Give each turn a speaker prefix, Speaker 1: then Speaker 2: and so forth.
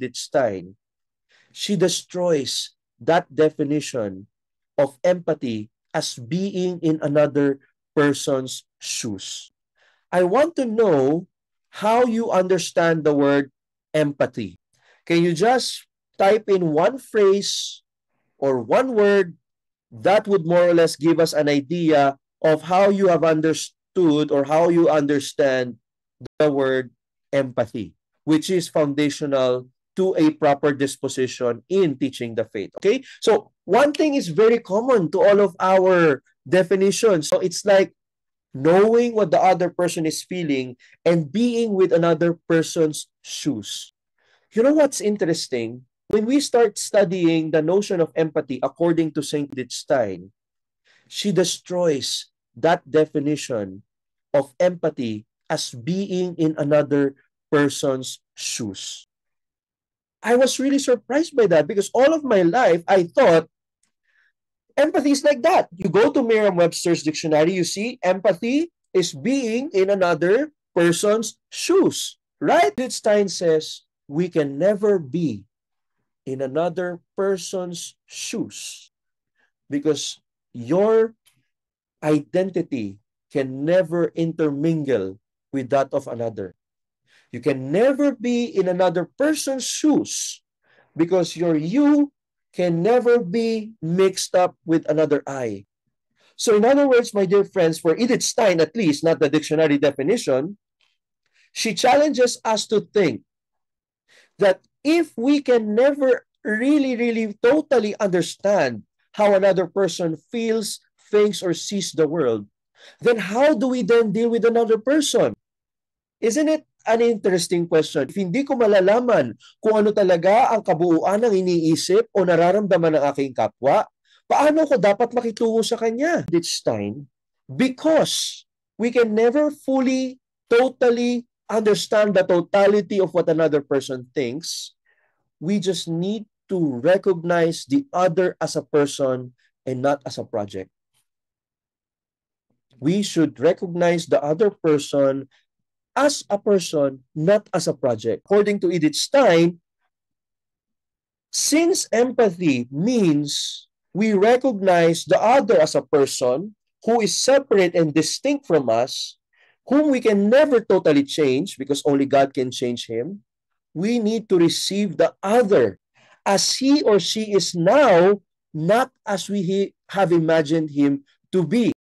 Speaker 1: Edith Stein, she destroys that definition of empathy as being in another person's shoes. I want to know how you understand the word empathy. Can you just type in one phrase or one word that would more or less give us an idea of how you have understood or how you understand the word empathy, which is foundational to a proper disposition in teaching the faith. Okay? So one thing is very common to all of our definitions. So it's like knowing what the other person is feeling and being with another person's shoes. You know what's interesting? When we start studying the notion of empathy according to St. Edith Stein, she destroys that definition of empathy as being in another person's shoes. I was really surprised by that because all of my life, I thought empathy is like that. You go to Merriam-Webster's dictionary, you see empathy is being in another person's shoes, right? Edith Stein says we can never be in another person's shoes because your identity can never intermingle with that of another. You can never be in another person's shoes because your you can never be mixed up with another I. So in other words, my dear friends, for Edith Stein at least, not the dictionary definition, she challenges us to think that if we can never really totally understand how another person feels, thinks, or sees the world, then how do we then deal with another person? Isn't it an interesting question? If hindi ko malalaman kung ano talaga ang kabuuan ng iniisip o nararamdaman ng aking kapwa, paano ko dapat makitungo sa kanya? Edith Stein, because we can never fully, totally understand the totality of what another person thinks, we just need to recognize the other as a person and not as a project. We should recognize the other person as a person, not as a project. According to Edith Stein, since empathy means we recognize the other as a person who is separate and distinct from us, whom we can never totally change because only God can change him, we need to receive the other as he or she is now, not as we have imagined him to be.